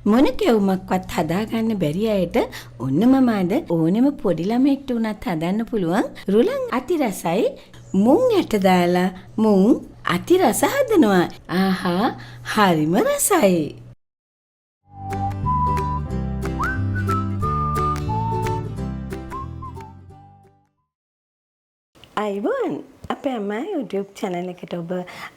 මොන කෙවුමක්වත් හදාගන්න බැරි අයට ඔන්නම මාද ඕනෙම පොඩි ළමෙක්ට උනත් හදන්න පුළුවන් රුලන් අතිරසයි මුං ඇට දාලා මුං අතිරස හදනවා. ආහා හරිම රසයි. අයිබෝන් අපේ අම්මා YouTube channel එකට ඔබ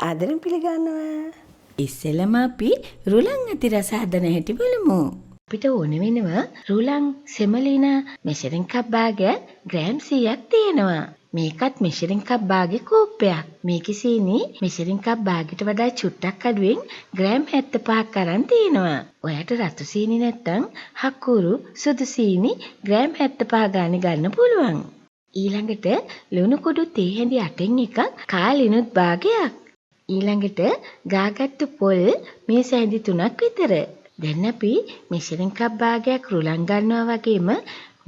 ආදරෙන් පිළිගන්නවා. ඉස්සෙල්ලම අපි රුලන් අතිරස හදන හැටි බලමු. අපිට ඕන වෙනවා රුලන් සෙමලිනා මෙෂරින් කප් භාගයක් ග්‍රෑම් 100ක් තියෙනවා. මේකත් මෙෂරින් කප් භාගේ කෝප්පයක්. මේකේ සීනි මෙෂරින් කප් භාගයට වඩා චුට්ටක් අඩුවෙන් ග්‍රෑම් 75ක් අරන් තියෙනවා. ඔයාට රතු සීනි නැත්තම් හකුරු සුදු සීනි ග්‍රෑම් 75 ගානේ ගන්න පුළුවන්. ඊළඟට ලුණු කුඩු තේ හැඳි 8න් එකක් කාලිනුත් භාගයක්. ඊළඟට ගාගත්තු පොල් මේ සැඳි 3ක් විතර. දැන් අපි මෙෂරින් කප් භාගයක් රුලන් ගන්නවා වගේම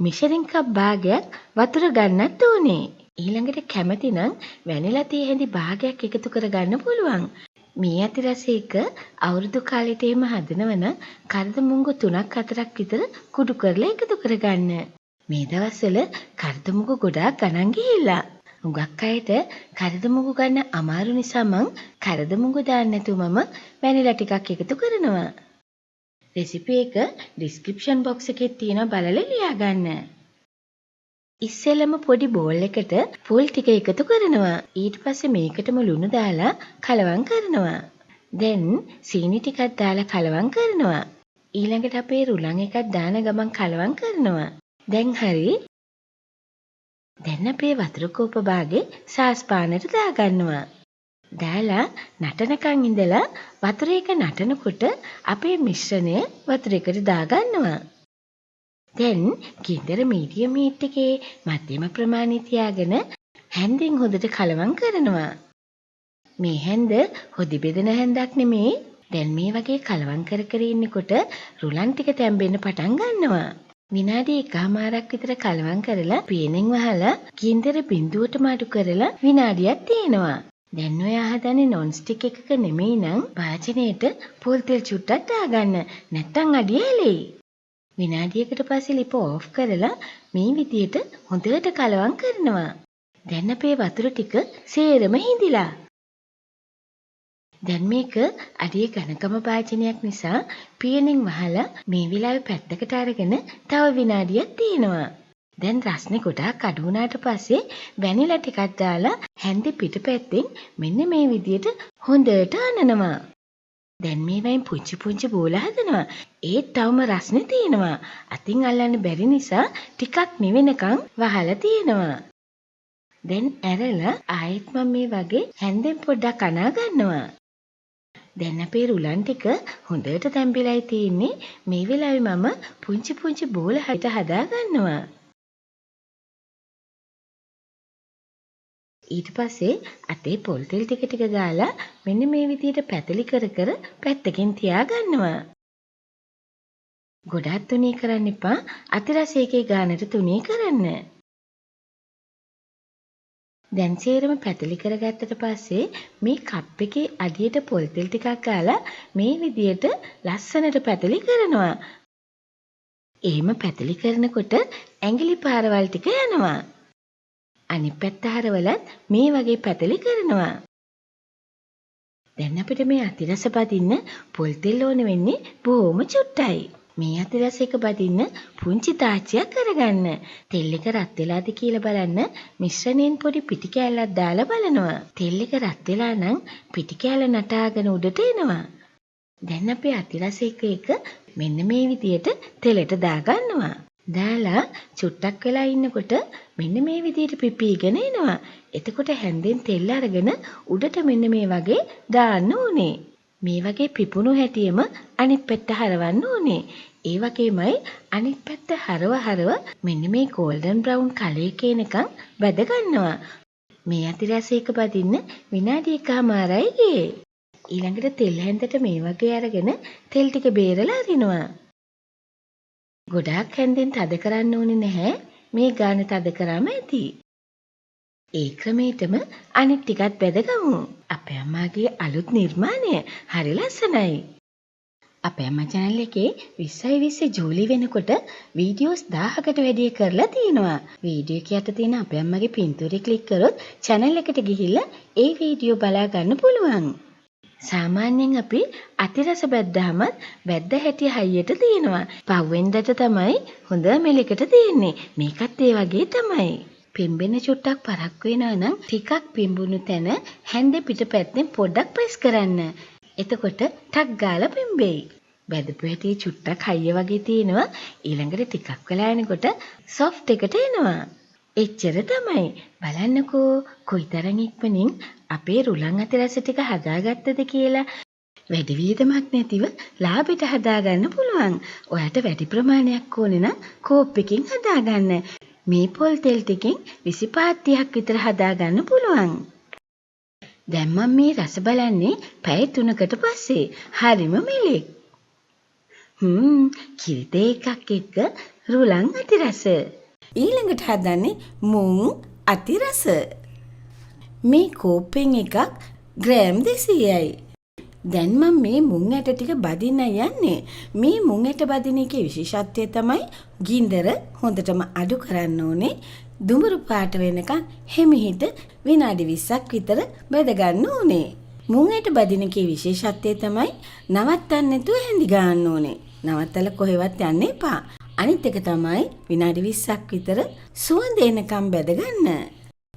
මෙෂරින් කප් භාගයක් වතුර ගන්නත් ඕනේ. ඊළඟට කැමති නම් වැනිලා තේ හැඳි භාගයක් එකතු කරගන්න පුළුවන්. මේ අතිරස එක අවුරුදු කාලෙට එහෙම හදනවන කරදමුංගු 3ක් 4ක් විතර කුඩු කරලා එකතු කරගන්න. මේ දවස්වල කරදමුගු ගොඩාක් ගණන් ගිහිල්ලා. හුඟක් අයට කරදමුගු ගන්න අමාරු නිසා මං කරදමුගු දාන්න නැතුවම වැනිලා ටිකක් එකතු කරනවා. රෙසිපි එක ඩිස්ක්‍රිප්ෂන් බොක්ස් එකේ තියෙනවා බලලා ලියා ගන්න. ඉස්සෙල්ලම පොඩි බෝල් එකට පොල් ටික එකතු කරනවා. ඊට පස්සේ මේකටම ලුණු දාලා කලවම් කරනවා. දැන් සීනි ටිකක් දාලා කලවම් කරනවා. ඊළඟට අපේ රුලන් එකක් දාන ගමන් කලවම් කරනවා. දැන් හරි. දැන් අපේ වතුර කෝප භාගේ සාස් පානට දාගන්නවා. දාලා නටනකන් ඉඳලා වතුර එක නටනකොට අපේ මිශ්‍රණය වතුර එකට දාගන්නවා. දැන් ගින්දර මීඩියම් හීට් එකේ මධ්‍යම ප්‍රමාණය තියාගෙන හැන්දෙන් හොඳට කලවම් කරනවා. මේ හැන්ද හොදි බෙදෙන හැන්දක් නෙමේ. දැන් මේ වගේ කලවම් කර කර ඉන්නකොට රුලන් ටික තැම්බෙන්න පටන් ගන්නවා. විනාඩි 1මාරක් විතර කලවම් කරලා පීනෙන් වහලා ගින්දර බිඳුවටම අඩු කරලා විනාඩියක් තියෙනවා. දැන් ඔයා හදන්නේ නොන් ස්ටික් එකක නෙමෙයි නම් වාචනයේට පොල් තෙල් චුට්ටක් දාගන්න. නැත්තම් අඩිය හැලෙයි. විනාඩියකට පස්සේ ලිප ඕෆ් කරලා මේ විදියට හොඳට කලවම් කරනවා. දැන් අපේ වතුර ටික සේරම හිඳිලා. දැන් මේක අඩිය ඝනකම භාජනයක් නිසා පීනෙන් වහලා මේ විලාවේ පැත්තකට අරගෙන තව විනාඩියක් තියෙනවා. දැන් රස්නේ ගොඩාක් අඩු වුණාට පස්සේ වැනිලා ටිකක් දාලා හැන්දේ පිටපැත්තෙන් මෙන්න මේ විදියට හොඳට අනනවා. දැන් මේවෙන් පුංචි පුංචි බෝල හදනවා. ඒත් තවම රස්නේ තියෙනවා. අතින් අල්ලන්න බැරි නිසා ටිකක් නිවෙනකන් වහලා තියෙනවා. දැන් ඇරලා ආයෙත් මම මේ වගේ හැන්දෙන් පොඩ්ඩක් අනා ගන්නවා. දැන් අපේ රුලන් ටික හොඳට තැම්බිලායි තියෙන්නේ. මේ වෙලාවේ මම පුංචි පුංචි බෝල හිත හදා ගන්නවා. ඊට පස්සේ අතේ පොල් තෙල් ටික ටික දාලා මෙන්න මේ විදිහට පැතලි කර කර පැත්තකින් තියා ගන්නවා. ගොඩාක් තුනී කරන්න එපා. අතිරස එකේ ගානට තුනී කරන්න. දැන් සේරම පැතලි කරගත්තට පස්සේ මේ කප් එකේ අඩියට පොල් තෙල් ටිකක් ගාලා මේ විදිහට ලස්සනට පැතලි කරනවා. එහෙම පැතලි කරනකොට ඇඟිලි පාරවල් ටික යනවා. අනිත් පැත්ත හරවලත් මේ වගේ පැතලි කරනවා. දැන් අපිට මේ අතිරස බදින්න පොල් තෙල් ඕන වෙන්නේ බොහොම චුට්ටයි. මේ අතිරස එක බදින්න පුංචි තාච්චියක් අරගන්න. තෙල් එක රත් වෙලාද කියලා බලන්න මිශ්‍රණයෙන් පොඩි පිටි කෑල්ලක් දාලා බලනවා. තෙල් එක රත් වෙලා නම් පිටි කෑල්ල නටාගෙන උඩට එනවා. දැන් අපේ අතිරස එක මෙන්න මේ විදියට තෙලට දාගන්නවා. දාලා චුට්ටක් වෙලා ඉන්නකොට මෙන්න මේ විදියට පිපිගෙන එනවා. එතකොට හැන්දෙන් තෙල් අරගෙන උඩට මෙන්න මේ වගේ දාන්න ඕනේ. මේ වගේ පිපුණු හැටියෙම අනිත් පැත්ත හරවන්න ඕනේ. ඒ වගේමයි අනිත් පැත්ත හරව මෙන්න මේ golden brown කලර් එකේනකම් බැද ගන්නවා. මේ අතිරස එක බදින්න විනාඩි 1මාරයි ගියේ. ඊළඟට තෙල් හැන්දට මේ වගේ අරගෙන තෙල් ටික බේරලා අරිනවා. ගොඩාක් හැන්දෙන් තද කරන්න ඕනේ නැහැ. මේ ගාන තද කරාම ඇති. ඒ ක්‍රමයටම අනිත් ටිකත් බෙදගමු. අපේ අම්මාගේ අලුත් නිර්මාණය හරි ලස්සනයි. අපේ අම්මා channel එකේ 20 ජූලි වෙනකොට වීඩියෝස් 1000කට වැඩි කරලා තියෙනවා. වීඩියෝ එක යට තියෙන අපේ අම්මගේ පින්තූරේ ක්ලික් කරොත් channel එකට ගිහිල්ලා ඒ වීඩියෝ බලා ගන්න පුළුවන්. සාමාන්‍යයෙන් අපි අතිරස බැද්දාම බැද්ද හැටි හයියට තියෙනවා. පහුවෙන්දට තමයි හොඳ මෙලෙකට තියෙන්නේ. මේකත් ඒ වගේ තමයි. පිම්බෙන චුට්ටක් පරක්කු වෙනවා නම් ටිකක් පිම්බුණු තැන හැන්දේ පිටපැත්තෙන් පොඩ්ඩක් ප්‍රෙස් කරන්න. එතකොට ටක් ගාලා පිම්බෙයි. බැදපු හැටි චුට්ටක් හයිය වගේ තියෙනවා. ඊළඟට ටිකක් වෙලා යනකොට සොෆ්ට් එකට එනවා. එච්චර තමයි. බලන්නකෝ කොයිතරම් ඉක්මනින් අපේ රුලන් අතිරස ටික හදාගත්තද කියලා. වැඩි වියදමක් නැතිව ලාභෙට හදාගන්න පුළුවන්. ඔයාට වැඩි ප්‍රමාණයක් ඕනේ නම් කෝප් එකකින් හදාගන්න. මේ පොල් තෙල් ටිකෙන් 25-30ක් විතර හදාගන්න පුළුවන්. දැන් මම මේ රස බලන්නේ පැය 3කට පස්සේ. හරිම මෙලෙක්. කිරිතේ එකක් එක්ක රුලන් අතිරස. ඊළඟට හදන්නේ මුං අතිරස. මේ කෝප්පෙන් එකක් ග්‍රෑම් 200යි. දැන් මම මේ මුං ඇට ටික බදින්න යන්නේ. මේ මුං ඇට බදින එකේ විශේෂත්වය තමයි ගින්දර හොඳටම අඩු කරන්න ඕනේ. දුඹුරු පාට වෙනකන් හිමිහිට විනාඩි 20ක් විතර බෙද ගන්න ඕනේ. මුං ඇට බදින එකේ විශේෂත්වය තමයි නවත්තන්න නැතුව හැඳි ගන්න ඕනේ. නවත්තලා කොහෙවත් යන්න එපා. අනිත් එක තමයි විනාඩි 20ක් විතර සුවඳ එනකම් බෙද ගන්න.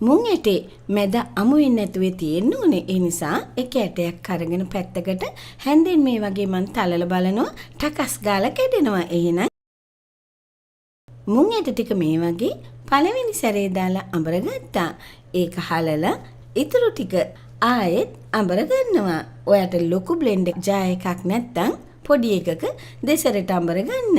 මුං ඇටේ මැද අමු වෙන්නේ නැතුව තියෙන්න ඕනේ. ඒ නිසා එක ඇටයක් අරගෙන පැත්තකට හැන්දෙන් මේ වගේ මන් තලලා බලනවා. ටකස් ගාලා කැඩෙනවා. එහෙනම් මුං ඇට ටික මේ වගේ පළවෙනි සැරේ දාලා අඹර ගත්තා. ඒක හලලා ඉතුරු ටික ආයෙත් අඹර ගන්නවා. ඔයාට ලොකු බ්ලෙන්ඩ් ජාර් එකක් නැත්නම් පොඩි එකක දෙසරට අඹර ගන්න.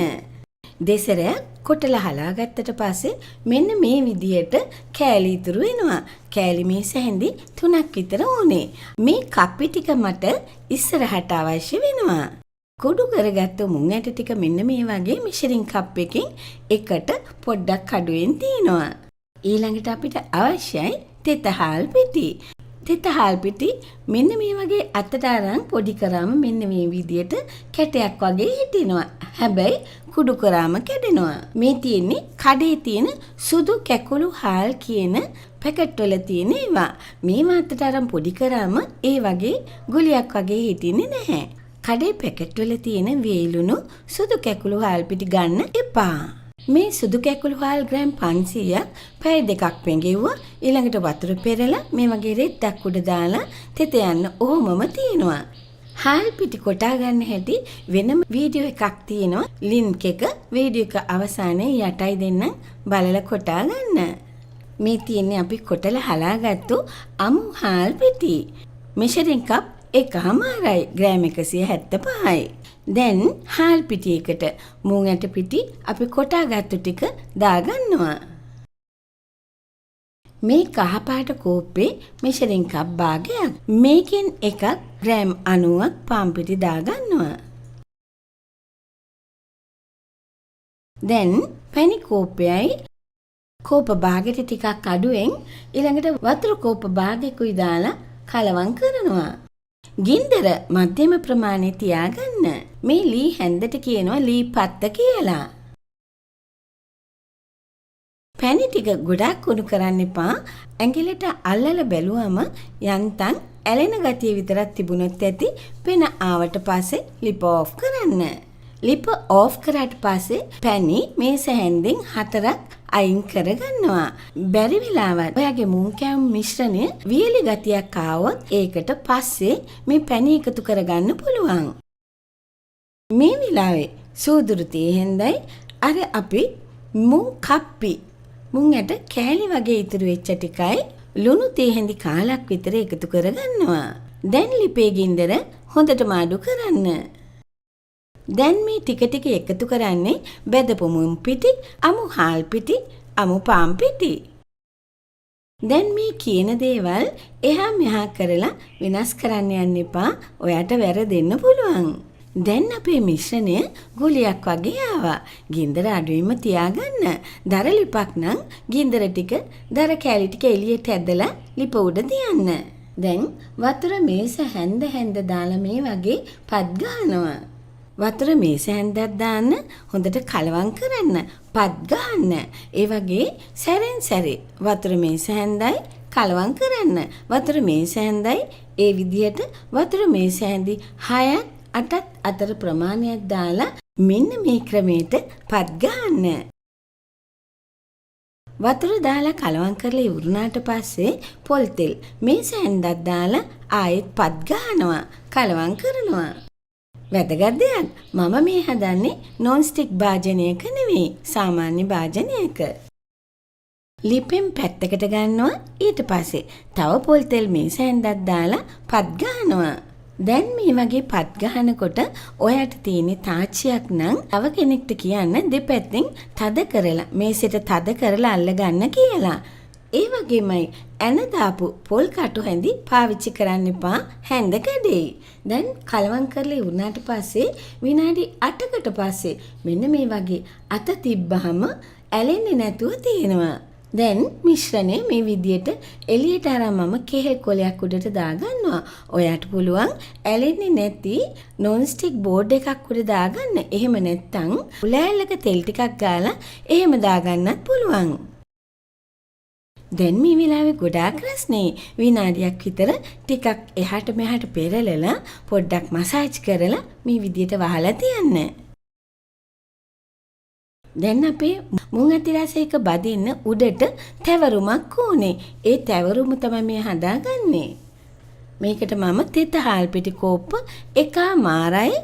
දෙසරයක් කොටලා හලාගත්තට පස්සේ මෙන්න මේ විදියට කෑලි ඉතුරු වෙනවා. කෑලි මේස හැඳි 3ක් විතර ඕනේ. මේ කප්පි ටික මට ඉස්සරහට අවශ්‍ය වෙනවා. කුඩු කරගත්ත මුං ඇට ටික මෙන්න මේ වගේ මෙෂරින් කප් එකකින් එකට පොඩ්ඩක් අඩුවෙන් තියෙනවා. ඊළඟට අපිට අවශ්‍යයි තෙත හාල් පිටි. තෙත හාල් පිටි මෙන්න මේ වගේ අතට අරන් පොඩි කරාම මෙන්න මේ විදියට කැටයක් වගේ හිටිනවා. හැබැයි කුඩු කරාම කැඩෙනවා. මේ තියෙන්නේ කඩේ තියෙන සුදු කැකුළු හාල් කියන පැකට් වල තියෙන ඒවා. මේ මාතට අරන් පොඩි කරාම ඒ වගේ ගුලියක් වගේ හිටින්නේ නැහැ. කඩේ පැකට් වල තියෙන වේලුණු සුදු කැකුළු හාල් පිටි ගන්න එපා. මේ සුදු කැකුළු හාල් ග්‍රෑම් 500ක් පැය 2ක් පෙඟෙව්වා. ඊළඟට වතුර පෙරලා මේ වගේ රෙද්දක් උඩ දාලා තෙත යන්න ඕමම තියෙනවා. හාල් පිටි කොටා ගන්න හැටි වෙනම වීඩියෝ එකක් තියෙනවා. ලින්ක් එක වීඩියෝ එක අවසානයේ යටයි දෙන්නම් බලලා කොටා ගන්න. මේ තියෙන්නේ අපි කොටලා හලාගත්තු අමු හාල් පිටි. මෙෂරින් කප් එකමාරයි ග්‍රෑම් 175යි. දැන් හාල් පිටියකට මුං ඇට පිටි අපි කොටාගත්තු ටික දාගන්නවා. මේ කහපාට කෝප්පේ මෙෂරින් කප් භාගයක්. මේකෙන් එකක් ග්‍රෑම් 90ක් පාන් පිටි දාගන්නවා. දැන් පැණි කෝප්පයයි කෝප භාගෙට ටිකක් අඩුවෙන් ඊළඟට වතුර කෝප භාගයකුයි දාලා කලවම් කරනවා. ගින්දර මධ්‍යම ප්‍රමාණය තියාගන්න. මේ ලී හැන්දට කියනවා ලී පත්ත කියලා. පැණි ටික ගොඩක් උණු කරන්න එපා. ඇඟිල්ලට අල්ලලා බැලුවම යන්තම් ඇලෙන ගතිය විතරක් තිබුණොත් ඇති. පෙන ආවට පස්සේ ලිප ඔෆ් කරන්න. ලිප ඔෆ් කරාට පස්සේ පැණි මේස හැන්දෙන් 4ක් අයින් කරගන්නවා. බැරි වෙලාවත් ඔයාගේ මුං කෑම මිශ්‍රණය වියලි ගතියක් ආවොත් ඒකට පස්සේ මේ පැණි එකතු කරගන්න පුළුවන්. මේ වෙලාවේ සූදුරු තේ හැන්දයි අර අපි මුං කප්පි මුං ඇට කෑලි වගේ ඉතුරු වෙච්ච ටිකයි ලුණු තේ හැඳි කාලක් විතර එකතු කරගන්නවා. දැන් ලිපේ ගින්දර හොඳටම අඩු කරන්න. දැන් මේ ටික ටික එකතු කරන්නේ බෙදපු මුං පිටි, අමු හාල් පිටි, අමු පාන් පිටි. දැන් මේ කියන දේවල් එහා මෙහා කරලා වෙනස් කරන්න යන්න එපා. ඔයාට වැරදෙන්න පුළුවන්. දැන් අපේ මිශ්‍රණය ගුලියක් වගේ ආවා. ගින්දර අඩුවීම තියාගන්න. දර ලිපක් නම් ගින්දර ටික දර කෑලි ටික එළියට ඇදලා ලිප උඩ තියන්න. දැන් වතුර මේස හැන්ද හැන්ද දාලා මේ වගේ පත් ගන්නවා. වතුර මේස හැන්දක් දාන්න හොඳට කලවම් කරන්න. පත් ගන්න. ඒ වගේ සැරෙන් සැරේ වතුර මේස හැන්දයි කලවම් කරන්න. වතුර මේස හැන්දයි ඒ විදිහට වතුර මේස හැන්දි 6ත් 8ත් අතර ප්‍රමාණයක් දාලා මෙන්න මේ ක්‍රමයට පත් ගන්න. වතුර දාලා කලවම් කරලා ඉවරුනාට පස්සේ පොල් තෙල් මේස හැන්දක් දාලා ආයෙත් පත් ගන්නවා. කලවම් කරනවා. වැදගත් දෙයක්. මම මේ හදන්නේ non stick භාජනයක නෙවෙයි, සාමාන්‍ය භාජනයක. ලිපෙන් පැත්තකට ගන්නවා. ඊට පස්සේ තව පොල් තෙල් මේස හැන්දක් දාලා පත් ගන්නවා. දැන් මේ වගේ පත් ගහනකොට ඔයාට තියෙන තාච්චියක් නම් තව කෙනෙක්ට කියන්න දෙපැත්තෙන් තද කරලා මේසෙට තද කරලා අල්ල ගන්න කියලා. ඒ වගේමයි ඇන දාපු පොල් කටු හැඳි පාවිච්චි කරන්න එපා හැන්ද කැඩෙයි. දැන් කලවම් කරලා ඉවරනාට පස්සේ විනාඩි 8කට පස්සේ මෙන්න මේ වගේ අත තිබ්බහම ඇලෙන්නේ නැතුව තියෙනවා. දැන් මිශ්‍රණය මේ විදියට එළියට අරන් මම කෙහෙල් කොලයක් උඩට දාගන්නවා. ඔයාට පුළුවන් ඇලෙන්නේ නැති non stick board එකක් උඩ දාගන්න. එහෙම නැත්නම් උලෑල්ලක තෙල් ටිකක් ගාලා එහෙම දාගන්නත් පුළුවන්. දැන් මේ වෙලාවේ ගොඩාක් රස්නේ. විනාඩියක් විතර ටිකක් එහාට මෙහාට පෙරලලා පොඩ්ඩක් මසාජ් කරලා මේ විදියට වහලා තියන්න. දැන් අපේ මුං ඇති රසයක බදින්න උඩට තැවරුමක් ඕනේ. ඒ තැවරුම තමයි මේ හදාගන්නේ. මේකට මම තෙත හාල් පිටි කෝප්ප එකමාරයි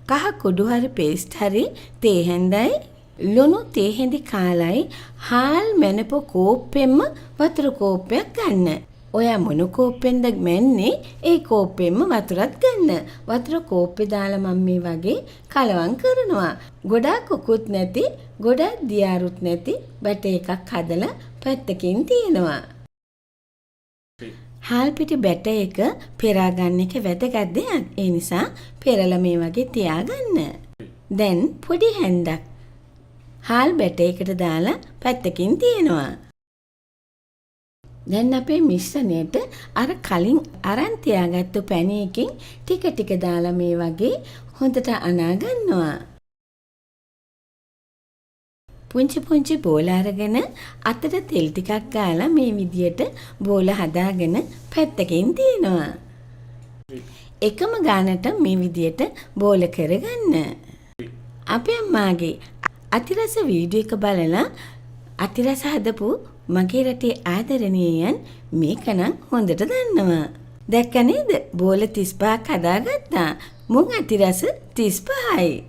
කහ කුඩු හරි පේස්ට් හරි තේ හැන්දයි ලුණු තේ හැඳි කාලයි හාල් මැනපු කෝප්පෙන්ම වතුර කෝප්පයක් ගන්න. ඔයා මොන කෝප්පෙන්ද මැන්නේ ඒ කෝප්පෙන්ම වතුරත් ගන්න. වතුර කෝප්පේ දාලා මම මේ වගේ කලවම් කරනවා. ගොඩාක් උකුත් නැති, ගොඩාක් දියාරුත් නැති බැටේ එකක් හදලා පැත්තකින් තියෙනවා. හාල් පිටි බැටේ එක පෙරා ගන්න එක වැදගත් දෙයක්. ඒ නිසා පෙරලා මේ වගේ තියාගන්න. දැන් පොඩි හැන්දක් හාල් බැටේ එකට දාලා පැත්තකින් තියෙනවා. දැන් අපේ මිශ්‍රණයට අර කලින් අරන් තියාගත්තු පැණියකින් ටික ටික දාලා මේ වගේ හොඳට අනා ගන්නවා. පුංචි පුංචි බෝල අරගෙන අතට තෙල් ටිකක් ගාලා මේ විදියට බෝල හදාගෙන පැත්තකින් තියනවා. එකම ගානට මේ විදියට බෝල කරගන්න. අපේ අම්මාගේ අතිරස වීඩියෝ එක බලලා අතිරස හදපු මගේ රටේ ආදරණීයයන් මේක නම් හොඳට දන්නවා. දැක්ක නේද? බෝල 35ක් හදාගත්තා. මුං අතිරස 35යි.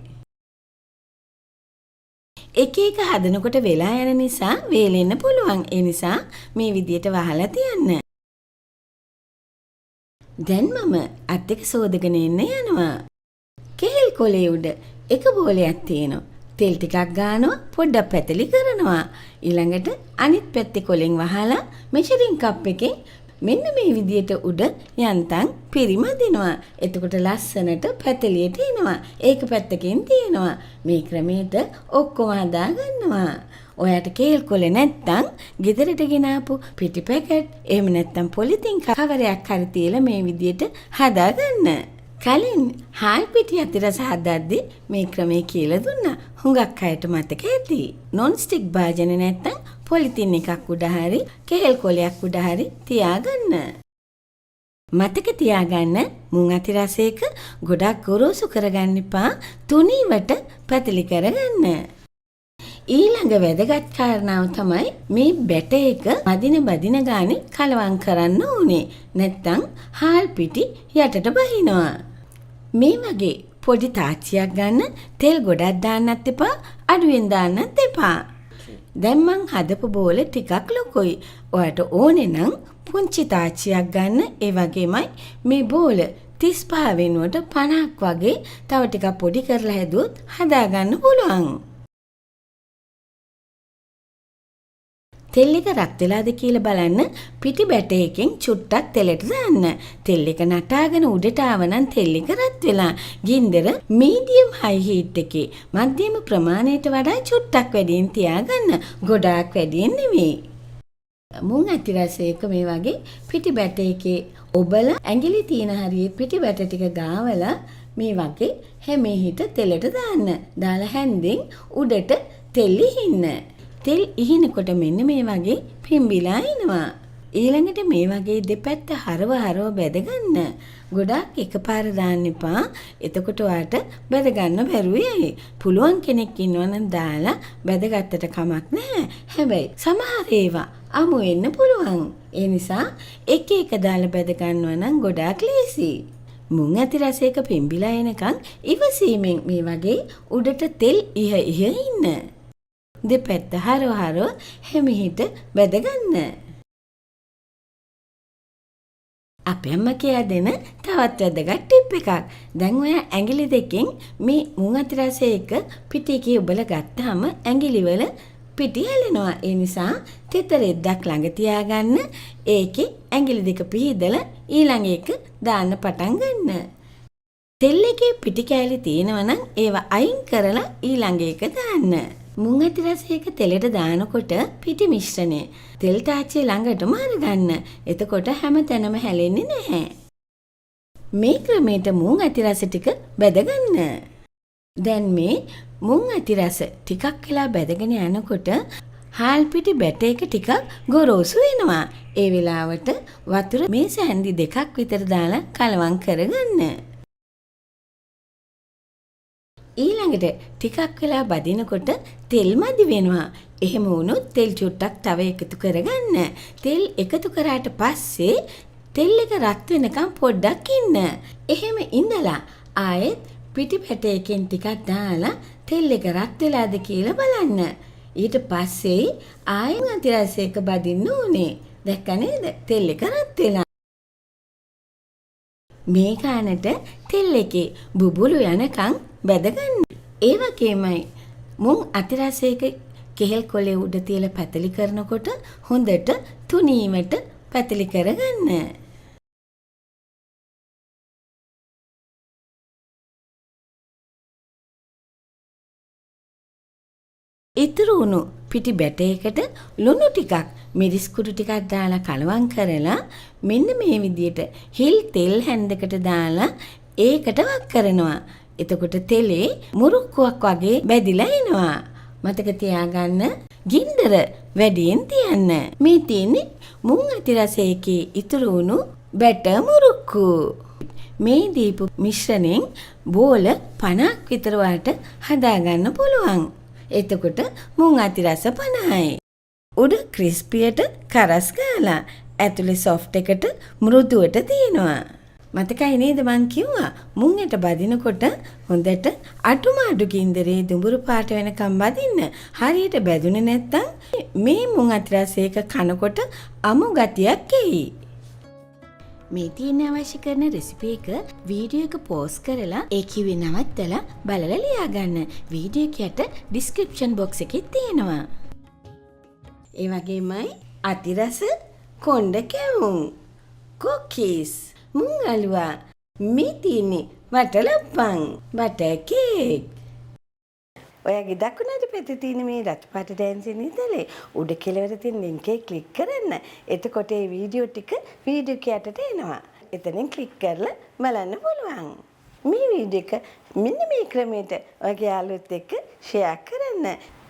එක එක හදනකොට වෙලා යන නිසා වේලෙන්න පුළුවන්. ඒ නිසා මේ විදියට වහලා තියන්න. දැන් මම අත් දෙක සෝදගෙන එන්න යනවා. කෙහෙල් කොලේ උඩ එක බෝලයක් තියෙනවා. තෙල් ටිකක් ගන්නවා, පොඩ්ඩක් පැතලි කරනවා. ඊළඟට අනිත් පැත්තේ කොලෙන් වහලා මෙෂරින් කප් එකෙන් මෙන්න මේ විදියට උඩ යන්තම් පිරිමදිනවා. එතකොට ලස්සනට පැතලියට එනවා. ඒක පැත්තකින් තියෙනවා. මේ ක්‍රමයට ඔක්කොම හදා ගන්නවා. ඔයාට කේල් කොලේ නැත්තම් ගෙදරට ගෙනාපු පිටි පැකට් එහෙම නැත්තම් පොලිතින් කවරයක් හරි තියලා මේ විදියට හදා ගන්න. කලින් හාල් පිටි අතිරස හදද්දී මේ ක්‍රමය කියලා දුන්නා. හුඟක් අයට මතක ඇති. non stick භාජන නැත්තම් පොලිතින් එකක් උඩ හරි කෙහෙල් කොලයක් උඩ හරි තියාගන්න. මතක තියාගන්න මුං අතිරසයක ගොඩක් ගොරෝසු කරගන්න එපා. තුනීවට පැතලි කරගන්න. ඊළඟ වැදගත් කාරණාව තමයි මේ බැට එක බදින ගානේ කලවම් කරන්න ඕනේ. නැත්තම් හාල් පිටි යටට බහිනවා. මේ වගේ පොඩි තාච්චියක් ගන්න. තෙල් ගොඩක් දාන්නත් එපා, අඩුවෙන් දාන්නත් එපා. දැන් මං හදපු බෝල ටිකක් ලොකුයි. ඔයාට ඕනේ නම් පුංචි තාච්චියක් ගන්න. ඒ වගේමයි මේ බෝල 35 වෙනුවට 50ක් වගේ තව ටිකක් පොඩි කරලා හැදුවොත් හදාගන්න පුළුවන්. තෙල් එක රත් වෙලාද කියලා බලන්න පිටි බැටේ එකෙන් චුට්ටක් තෙලට දාන්න. තෙල් එක නටාගෙන උඩට ආවනම් තෙල් එක රත් වෙලා. ගින්දර මීඩියම් හයි හීට් එකේ මධ්‍යම ප්‍රමාණයට වඩා චුට්ටක් වැඩියෙන් තියාගන්න. ගොඩාක් වැඩියෙන් නෙවෙයි. මුං අතිරසයක මේ වගේ පිටි බැටේ එකේ ඔබලා ඇඟිලි තියෙන හරියේ පිටි බැට ටික ගාවලා මේ වගේ හැමෙහිට තෙලට දාන්න. දාලා හැන්දෙන් උඩට තෙල් ඉහින්න. තෙල් ඉහිනකොට මෙන්න මේ වගේ පිම්බිලා එනවා. ඊළඟට මේ වගේ දෙපැත්ත හරව බැද ගන්න. ගොඩක් එකපාර දාන්න එපා. එතකොට ඔයාට බැද ගන්න බැරුව යයි. පුළුවන් කෙනෙක් ඉන්නවනම් දාලා බැදගත්තට කමක් නැහැ. හැබැයි සමහර ඒවා අමු වෙන්න පුළුවන්. ඒ නිසා එක එක දාලා බැද ගන්නවා නම් ගොඩාක් ලේසි. මුං ඇති රසයක පිම්බිලා එනකන් ඉවසීමෙන් මේ වගේ උඩට තෙල් ඉහ ඉන්න. දෙපැත්ත හරව හැමිහිට බැද ගන්න. අපේ අම්මා කියා දෙන තවත් වැදගත් ටිප් එකක්. දැන් ඔයා ඇඟිලි දෙකෙන් මේ මුං අති රසය එක පිටිකේ උබලා ගත්තාම ඇඟිලි වල පිටි හැලෙනවා. ඒ නිසා තෙත රෙද්දක් ළඟ තියාගන්න. ඒකේ ඇඟිලි දෙක පිහදලා ඊළඟ එක දාන්න පටන් ගන්න. තෙල් එකේ පිටි කෑලි තියෙනවා නම් ඒවා අයින් කරලා ඊළඟ එක දාන්න. මුං ඇති රසයක තෙලට දානකොට පිටි මිශ්‍රණය තෙල් තාච්චිය ළඟටම අරගන්න. එතකොට හැම තැනම හැලෙන්නේ නැහැ. මේ ක්‍රමයට මුං ඇති රස ටික බැදගන්න. දැන් මේ මුං ඇති රස ටිකක් වෙලා බැදගෙන යනකොට හාල් පිටි බැට එක ටිකක් ගොරෝසු වෙනවා. ඒ වෙලාවට වතුර මේස හැන්දි දෙකක් විතර දාලා කලවම් කරගන්න. ඊළඟට ටිකක් වෙලා බදිනකොට තෙල් මදි වෙනවා. එහෙම වුණොත් තෙල් චුට්ටක් තව එකතු කරගන්න. තෙල් එකතු කරාට පස්සේ තෙල් එක රත් වෙනකම් පොඩ්ඩක් ඉන්න. එහෙම ඉඳලා ආයෙත් පිටි පැටයකින් ටිකක් දාලා තෙල් එක රත් වෙලාද කියලා බලන්න. ඊට පස්සේ ආයෙත් අති රසයක බදින්න ඕනේ. දැක්ක නේද? තෙල් එක රත් වෙලා. මේ කාණට තෙල් එකේ බුබුලු යනකම් බැදගන්න. ඒ වගේමයි මුං අති රසයක කෙහෙල් කොලේ උඩ තියලා පැතලි කරනකොට හොඳට තුනීවට පැතලි කරගන්න. ඉතුරු වුණු පිටි බැටයකට ලුණු ටිකක් මිරිස් කුඩු ටිකක් දාලා කලවම් කරලා මෙන්න මේ විදියට හිල් තෙල් හැන්දකට දාලා ඒකට වක් කරනවා. එතකොට තෙලේ මුරුක්කුවක් වගේ බැදිලා එනවා. මතක තියාගන්න ගින්දර වැඩියෙන් තියන්න. මේ තියෙන්නේ මුං අති රසයකේ ඉතුරු වුණු බැට මුරුක්කු. මේ දීපු මිශ්‍රණයෙන් බෝල 50ක් විතර වලට හදාගන්න පුළුවන්. එතකොට මුං අති රස 50යි. උඩ ක්‍රිස්පියට කරස් ගාලා ඇතුලේ සොෆ්ට් එකට මෘදුවට තියෙනවා. මතකයි නේද මං කිව්වා මුංගට බදිනකොට හොඳට අටුමාඩු ගින්දරේ දුඹුරු පාට වෙනකම් බදින්න. හරියට බැදුනේ නැත්තම් මේ මුං අති රසයක කනකොට අමු ගතියක් එයි. මේ තියෙන අවශ්‍ය කරන රෙසිපි එක වීඩියෝ එක පෝස් කරලා ඒ කිව්වේ නවත්තලා බලලා ලියා ගන්න. වීඩියෝ එකට ඩිස්ක්‍රිප්ෂන් බොක්ස් එකේ තියෙනවා. ඒ වගේමයි අති රස කොණ්ඩ කැවුම් කුකීස් මුං අලුවා මේ තියෙන්නේ වටලප්පන් බටර් කේක්. ඔයාගේ දකුණට පැත්තේ තියෙන මේ රතු පාට ඩෑන්සින් ඉදලේ උඩ කෙළවර තියෙන ලින්ක් එක ක්ලික් කරන්න. එතකොට මේ වීඩියෝ ටික වීඩියෝ කැටට එනවා. එතනින් ක්ලික් කරලා බලන්න පුළුවන්. මේ වීඩියෝ එක මෙන්න මේ ක්‍රමයට ඔයාගේ යාළුවොත් එක්ක ෂෙයා කරන්න.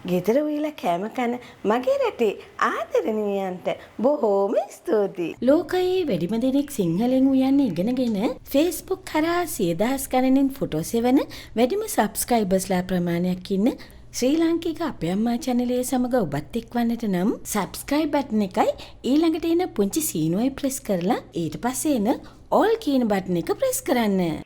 ගෙදර උයලා කෑම කන මගේ රටේ ආදරණීයන්ට බොහෝම ස්තුතියි. ලෝකයේ වැඩිම දෙනෙක් සිංහලෙන් උයන්න ඉගෙනගෙන Facebook කරා 100,000 ගණනින් ෆොටෝ සෙවන වැඩිම සබ්ස්ක්‍රයිබර්ස්ලා ප්‍රමාණයක් ඉන්න ශ්‍රී ලාංකික අපේ අම්මා channel සමග ඔබත් එක්වන්නට නම් subscribe button එකයි ඊළඟට එන පුංචි සීනුවයි press කරලා ඊට පස්සේ එන all කියන button එක press කරන්න.